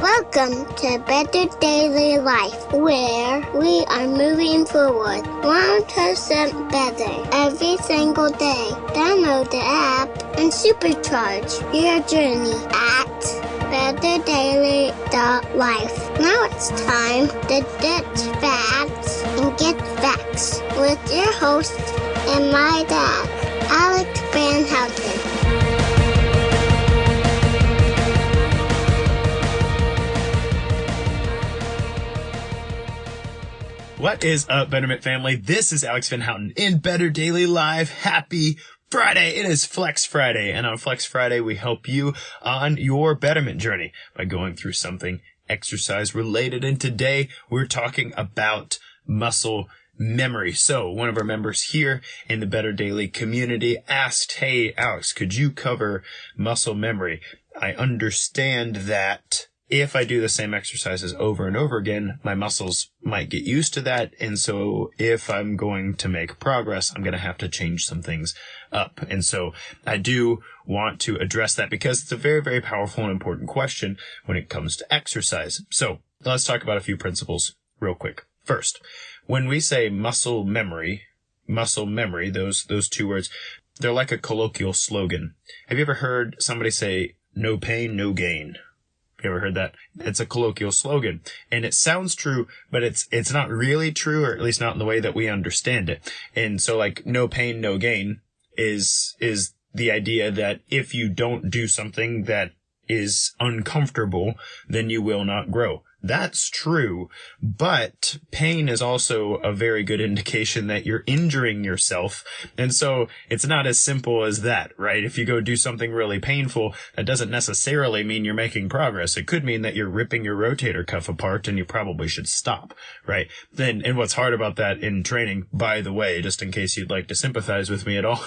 Welcome to Better Daily Life, where we are moving forward 1% better every single day. Download the app and supercharge your journey at betterdaily.life. Now it's time to ditch facts and get facts with your host and my dad, Alex Van Houten. What is up, Betterment family? This is Alex Van Houten in Better Daily Live. Happy Friday. It is Flex Friday, and on Flex Friday, we help you on your betterment journey by going through something exercise related. And today we're talking about muscle memory. So one of our members here in the Better Daily community asked, hey, Alex, could you cover muscle memory? I understand that if I do the same exercises over and over again, my muscles might get used to that. And so if I'm going to make progress, I'm going to have to change some things up. And so I do want to address that because it's a very, very powerful and important question when it comes to exercise. So let's talk about a few principles real quick. First, when we say muscle memory, those two words, they're like a colloquial slogan. Have you ever heard somebody say, no pain, no gain? You ever heard that? It's a colloquial slogan, and it sounds true, but it's not really true, or at least not in the way that we understand it. And so, like, no pain, no gain is the idea that if you don't do something that is uncomfortable, then you will not grow. That's true, but pain is also a very good indication that you're injuring yourself. And so it's not as simple as that, right? If you go do something really painful, that doesn't necessarily mean you're making progress. It could mean that you're ripping your rotator cuff apart and you probably should stop, right? And what's hard about that in training, by the way, just in case you'd like to sympathize with me at all,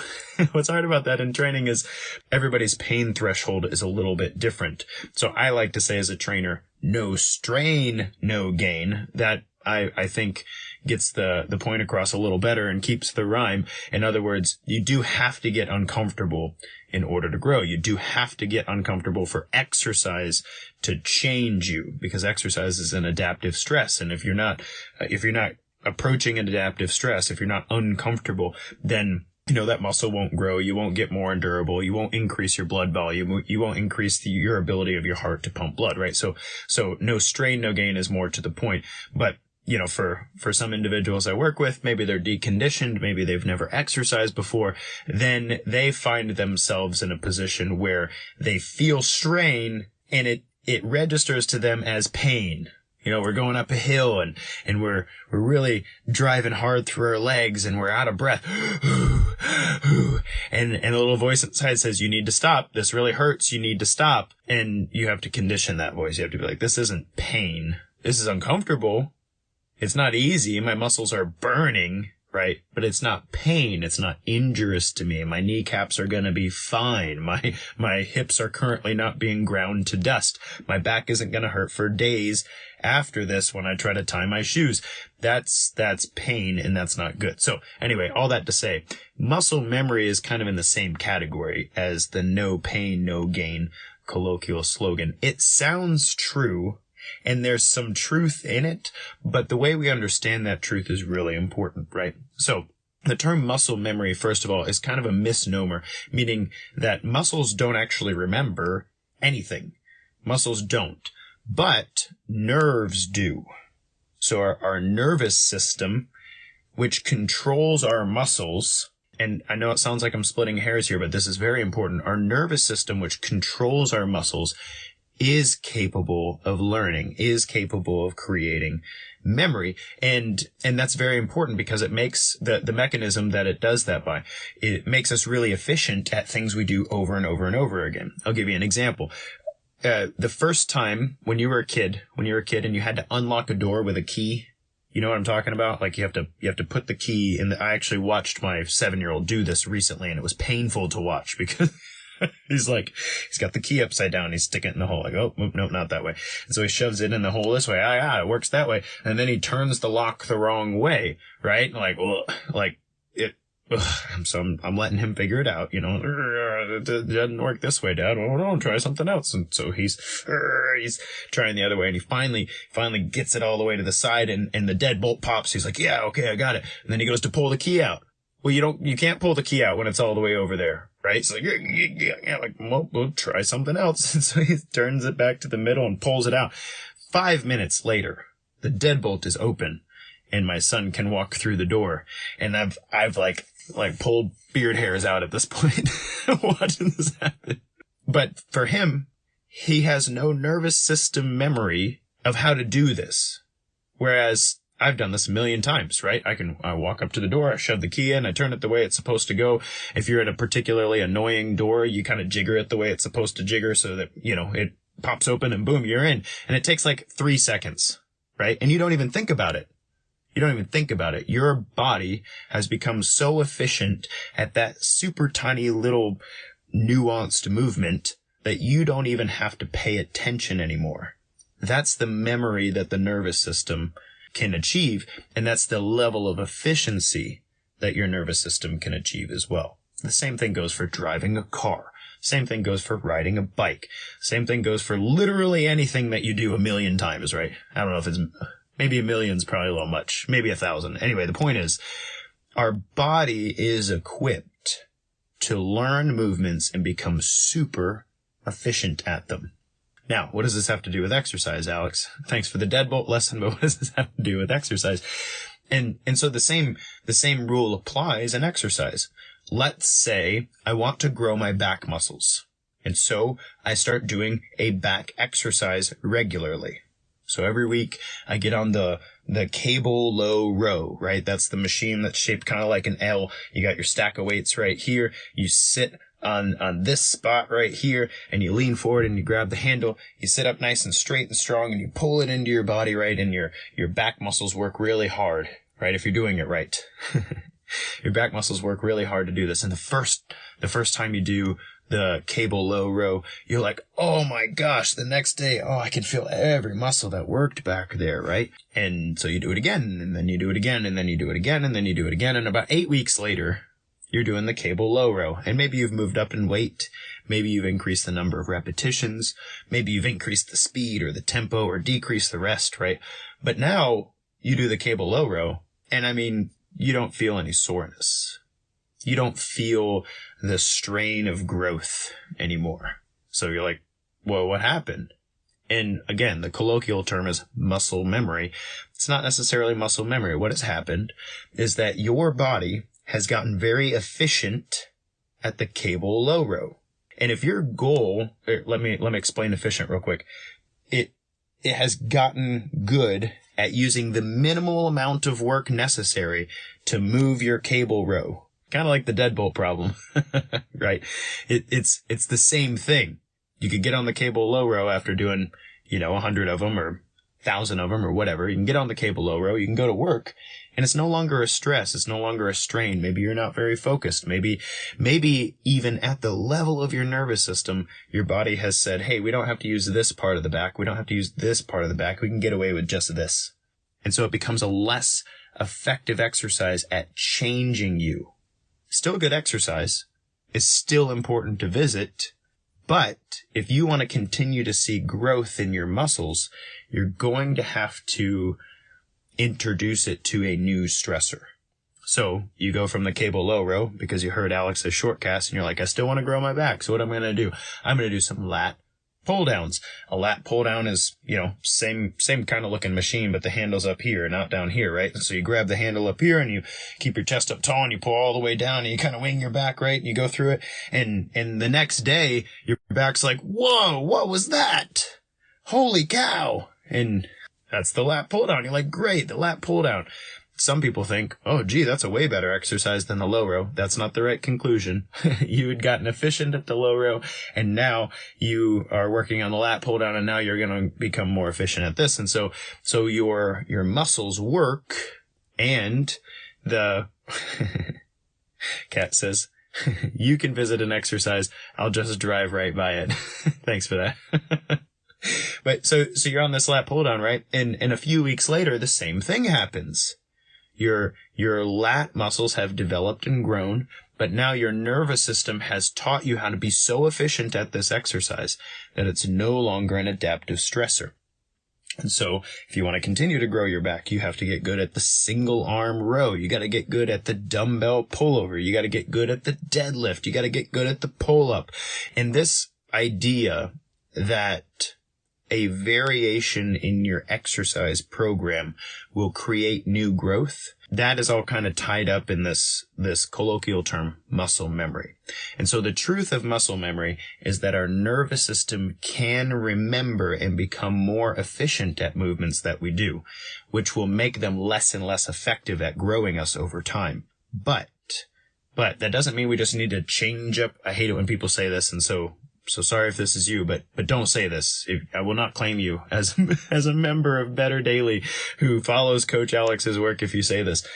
what's hard about that in training is everybody's pain threshold is a little bit different. So I like to say as a trainer, no strain, no gain. That I think gets the point across a little better and keeps the rhyme. In other words, you do have to get uncomfortable in order to grow. You do have to get uncomfortable for exercise to change you, because exercise is an adaptive stress. And if you're not approaching an adaptive stress, if you're not uncomfortable, then that muscle won't grow. You won't get more endurable. You won't increase your blood volume. You won't increase your ability of your heart to pump blood, right? So no strain, no gain is more to the point. But, for some individuals I work with, maybe they're deconditioned, maybe they've never exercised before, then they find themselves in a position where they feel strain and it registers to them as pain. We're going up a hill and we're really driving hard through our legs and we're out of breath. And a little voice inside says, you need to stop. This really hurts. You need to stop. And you have to condition that voice. You have to be like, this isn't pain. This is uncomfortable. It's not easy. My muscles are burning, right? But it's not pain. It's not injurious to me. My kneecaps are going to be fine. My hips are currently not being ground to dust. My back isn't going to hurt for days after this when I try to tie my shoes. That's pain, and that's not good. So anyway, all that to say, muscle memory is kind of in the same category as the no pain, no gain colloquial slogan. It sounds true, and there's some truth in it, but the way we understand that truth is really important, right? So the term muscle memory, first of all, is kind of a misnomer, meaning that muscles don't actually remember anything. Muscles don't. But nerves do. So our nervous system, which controls our muscles, and I know it sounds like I'm splitting hairs here, but this is very important. Our nervous system, which controls our muscles, is capable of learning, is capable of creating memory. And that's very important because it makes the mechanism that it does that by, it makes us really efficient at things we do over and over and over again. I'll give you an example. The first time when you were a kid and you had to unlock a door with a key, you know what I'm talking about? Like you have to put the key in I actually watched my 7-year-old do this recently, and it was painful to watch because he's got the key upside down. He's sticking it in the hole. Like, oh, no, not that way. And so he shoves it in the hole this way. It works that way. And then he turns the lock the wrong way, right? I'm letting him figure it out, it doesn't work this way, Dad. Well, don't try something else. And so he's trying the other way, and he finally gets it all the way to the side, and the deadbolt pops. He's like, yeah, okay, I got it. And then he goes to pull the key out. Well, you can't pull the key out when it's all the way over there, right? So we'll try something else. And so he turns it back to the middle and pulls it out. 5 minutes later, the deadbolt is open, and my son can walk through the door. And I've like pulled beard hairs out at this point watching this happen. But for him, he has no nervous system memory of how to do this. Whereas I've done this a million times, right? I walk up to the door, I shove the key in, I turn it the way it's supposed to go. If you're at a particularly annoying door, you kind of jigger it the way it's supposed to jigger so that, it pops open and boom, you're in. And it takes like 3 seconds, right? And you don't even think about it. Your body has become so efficient at that super tiny little nuanced movement that you don't even have to pay attention anymore. That's the memory that the nervous system can achieve, and that's the level of efficiency that your nervous system can achieve as well. The same thing goes for driving a car. Same thing goes for riding a bike. Same thing goes for literally anything that you do a million times, right? I don't know if it's maybe a million's probably a little much, maybe 1,000. Anyway, the point is, our body is equipped to learn movements and become super efficient at them. Now, what does this have to do with exercise, Alex? Thanks for the deadbolt lesson, but what does this have to do with exercise? And so the same rule applies in exercise. Let's say I want to grow my back muscles. And so I start doing a back exercise regularly. So every week I get on the cable low row, right? That's the machine that's shaped kind of like an L. You got your stack of weights right here. You sit on this spot right here, and you lean forward and you grab the handle. You sit up nice and straight and strong, and you pull it into your body, right? And your back muscles work really hard, right? If you're doing it right. Your back muscles work really hard to do this. And the first time you do the cable low row, you're like, oh my gosh, the next day, I can feel every muscle that worked back there, right? And so you do it again, and then you do it again, and then you do it again, and then you do it again. And about 8 weeks later, you're doing the cable low row. And maybe you've moved up in weight. Maybe you've increased the number of repetitions. Maybe you've increased the speed or the tempo or decreased the rest, right? But now you do the cable low row, and you don't feel any soreness. You don't feel the strain of growth anymore. So you're like, well, what happened? And again, the colloquial term is muscle memory. It's not necessarily muscle memory. What has happened is that your body has gotten very efficient at the cable low row. And if your goal, let me explain efficient real quick. It has gotten good at using the minimal amount of work necessary to move your cable row. Kind of like the deadbolt problem, right? It's the same thing. You could get on the cable low row after doing, 100 of them or 1,000 of them or whatever. You can get on the cable low row. You can go to work, and it's no longer a stress. It's no longer a strain. Maybe you're not very focused. Maybe even at the level of your nervous system, your body has said, hey, we don't have to use this part of the back. We don't have to use this part of the back. We can get away with just this. And so it becomes a less effective exercise at changing you. Still good exercise. Is still important to visit. But if you want to continue to see growth in your muscles, you're going to have to introduce it to a new stressor. So you go from the cable low row because you heard Alex's shortcast and you're like, I still want to grow my back. So what I'm going to do? I'm going to do some lat pull downs. A lat pull down is, same kind of looking machine, but the handle's up here, not down here, right? And so you grab the handle up here and you keep your chest up tall and you pull all the way down and you kind of wing your back, right? And you go through it. And the next day, your back's like, whoa, what was that? Holy cow. And that's the lat pull down. You're like, great, the lat pull down. Some people think, oh, gee, that's a way better exercise than the low row. That's not the right conclusion. You had gotten efficient at the low row, and now you are working on the lat pull down, and now you're going to become more efficient at this. And so your muscles work, and the cat says, you can visit an exercise. I'll just drive right by it. Thanks for that. But so you're on this lat pull down, right? And a few weeks later, the same thing happens. Your lat muscles have developed and grown, but now your nervous system has taught you how to be so efficient at this exercise that it's no longer an adaptive stressor. And so if you want to continue to grow your back, you have to get good at the single arm row. You got to get good at the dumbbell pullover. You got to get good at the deadlift. You got to get good at the pull up. And this idea that a variation in your exercise program will create new growth, that is all kind of tied up in this colloquial term, muscle memory. And so the truth of muscle memory is that our nervous system can remember and become more efficient at movements that we do, which will make them less and less effective at growing us over time. But that doesn't mean we just need to change up. I hate it when people say this, and so sorry if this is you, but don't say this. I will not claim you as a member of Better Daily who follows Coach Alex's work if you say this.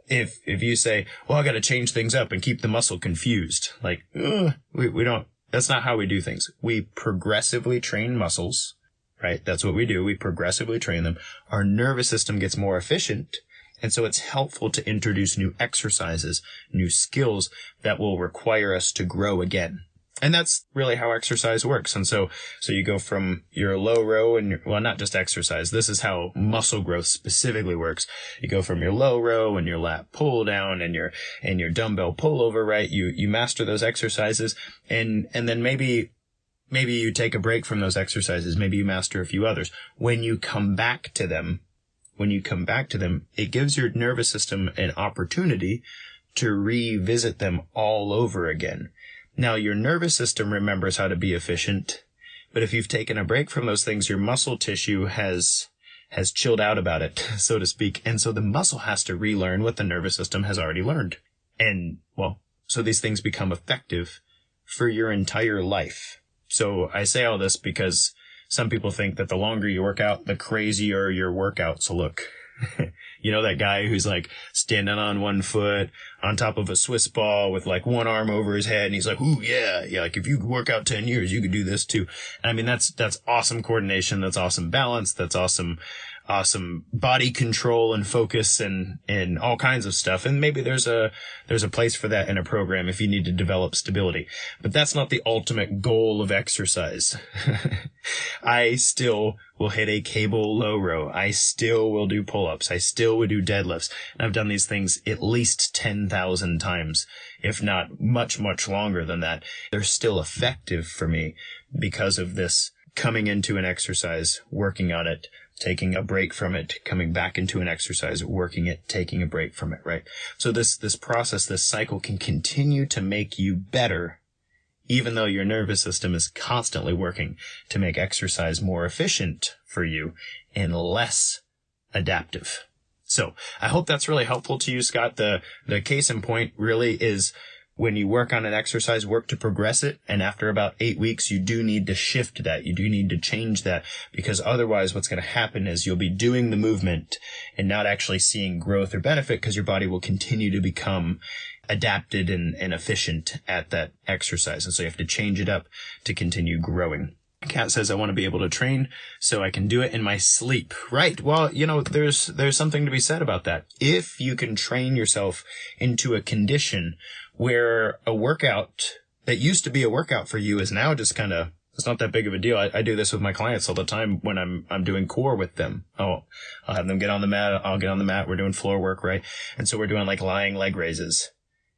If you say, well, I got to change things up and keep the muscle confused, like, we don't, that's not how we do things. We progressively train muscles, right? That's what we do. We progressively train them. Our nervous system gets more efficient. And so it's helpful to introduce new exercises, new skills that will require us to grow again. And that's really how exercise works. And so you go from your low row and well, not just exercise. This is how muscle growth specifically works. You go from your low row and your lat pull down and your dumbbell pull over, right? You master those exercises and then maybe you take a break from those exercises. Maybe you master a few others. When you come back to them, it gives your nervous system an opportunity to revisit them all over again. Now, your nervous system remembers how to be efficient, but if you've taken a break from those things, your muscle tissue has chilled out about it, so to speak. And so the muscle has to relearn what the nervous system has already learned. And, well, so these things become effective for your entire life. So I say all this because some people think that the longer you work out, the crazier your workouts look. You know, that guy who's like standing on one foot on top of a Swiss ball with like one arm over his head. And he's like, ooh, yeah. Like if you work out 10 years, you could do this too. And I mean, that's awesome coordination. That's awesome balance. That's awesome body control and focus and all kinds of stuff. And maybe there's a place for that in a program if you need to develop stability, but that's not the ultimate goal of exercise. I still will hit a cable low row. I still will do pull-ups. I still will do deadlifts. And I've done these things at least 10,000 times, if not much, much longer than that. They're still effective for me because of this coming into an exercise, working on it, taking a break from it, coming back into an exercise, working it, taking a break from it, right? So this process, this cycle can continue to make you better, even though your nervous system is constantly working to make exercise more efficient for you and less adaptive. So I hope that's really helpful to you, Scott. The case in point really is when you work on an exercise, work to progress it. And after about 8 weeks, you do need to shift that. You do need to change that, because otherwise what's going to happen is you'll be doing the movement and not actually seeing growth or benefit, because your body will continue to become adapted and efficient at that exercise. And so you have to change it up to continue growing. Kat says, I want to be able to train so I can do it in my sleep. Right. Well, you know, there's something to be said about that. If you can train yourself into a condition where a workout that used to be a workout for you is now just kind of, it's not that big of a deal. I do this with my clients all the time when I'm doing core with them. I'll have them get on the mat. I'll get on the mat. We're doing floor work, right? And so we're doing like lying leg raises.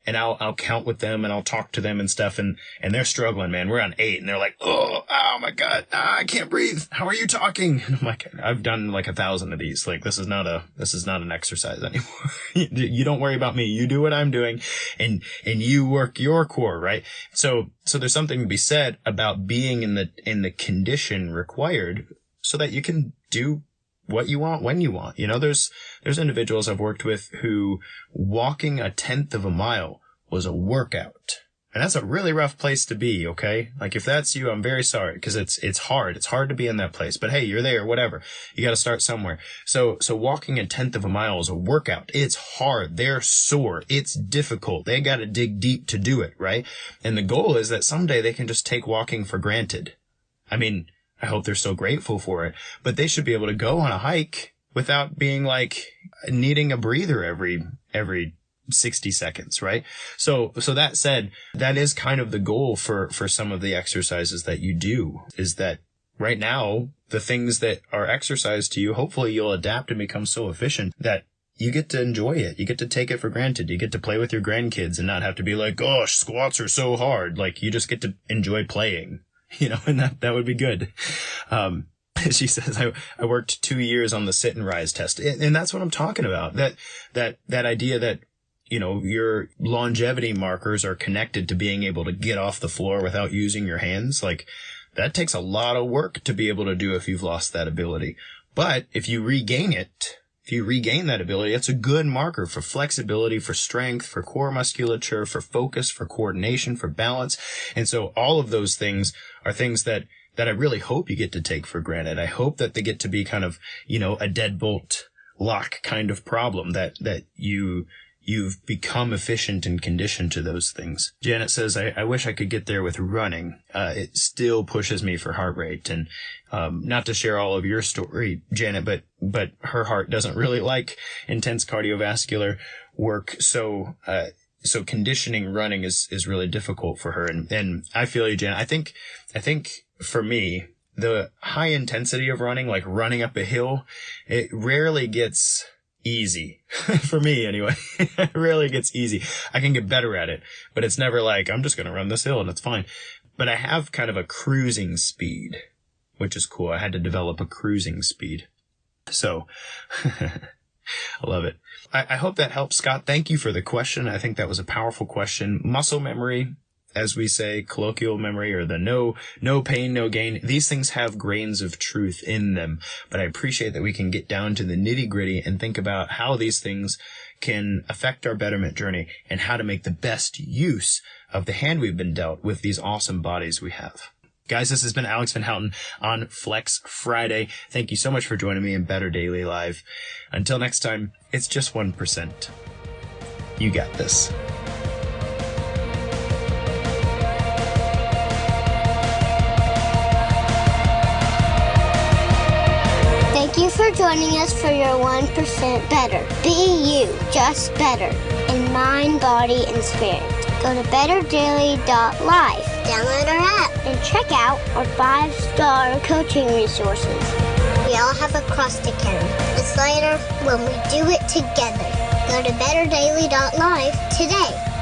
And I'll count with them and I'll talk to them and stuff. And they're struggling, man. We're on 8 and they're like, oh my God, I can't breathe. How are you talking? And I'm like, I've done like 1,000 of these. Like, this is not an exercise anymore. You don't worry about me. You do what I'm doing and you work your core, right? So there's something to be said about being in the condition required so that you can do what you want when you want. You know, there's individuals I've worked with who walking 1/10 of a mile was a workout. And that's a really rough place to be, okay? Like if that's you, I'm very sorry, because it's hard. It's hard to be in that place. But hey, you're there, whatever. You got to start somewhere. So walking 1/10 of a mile is a workout. It's hard. They're sore. It's difficult. They got to dig deep to do it, right? And the goal is that someday they can just take walking for granted. I mean, I hope they're so grateful for it, but they should be able to go on a hike without being like, needing a breather every 60 seconds, right? So that said, that is kind of the goal for some of the exercises that you do, is that right now, the things that are exercise to you, hopefully you'll adapt and become so efficient that you get to enjoy it. You get to take it for granted. You get to play with your grandkids and not have to be like, gosh, squats are so hard. Like, you just get to enjoy playing, and that would be good. She says, I worked 2 years on the sit and rise test. And that's what I'm talking about. That idea that, your longevity markers are connected to being able to get off the floor without using your hands. Like, that takes a lot of work to be able to do if you've lost that ability. But if you regain that ability, it's a good marker for flexibility, for strength, for core musculature, for focus, for coordination, for balance. And so all of those things are things that I really hope you get to take for granted. I hope that they get to be kind of, a deadbolt lock kind of problem, that you've become efficient and conditioned to those things. Janet says, I wish I could get there with running. It still pushes me for heart rate. And not to share all of your story, Janet, but her heart doesn't really like intense cardiovascular work. So conditioning running is really difficult for her. And I feel you, Janet. I think for me, the high intensity of running, like running up a hill, it rarely gets easy. For me, anyway. It rarely gets easy. I can get better at it, but it's never like, I'm just going to run this hill and it's fine. But I have kind of a cruising speed, which is cool. I had to develop a cruising speed. So, I love it. I hope that helps, Scott. Thank you for the question. I think that was a powerful question. Muscle memory, as we say, colloquial memory, or the no pain, no gain. These things have grains of truth in them, but I appreciate that we can get down to the nitty gritty and think about how these things can affect our betterment journey and how to make the best use of the hand we've been dealt with these awesome bodies we have. Guys, this has been Alex Van Houten on Flex Friday. Thank you so much for joining me in Better Daily Live. Until next time, it's just 1%. You got this. Thank you for joining us for your 1% better. Be you, just better, in mind, body, and spirit. Go to betterdaily.life, download our app, and check out our 5-star coaching resources. We all have a cross to carry. It's lighter when we do it together. Go to betterdaily.life today.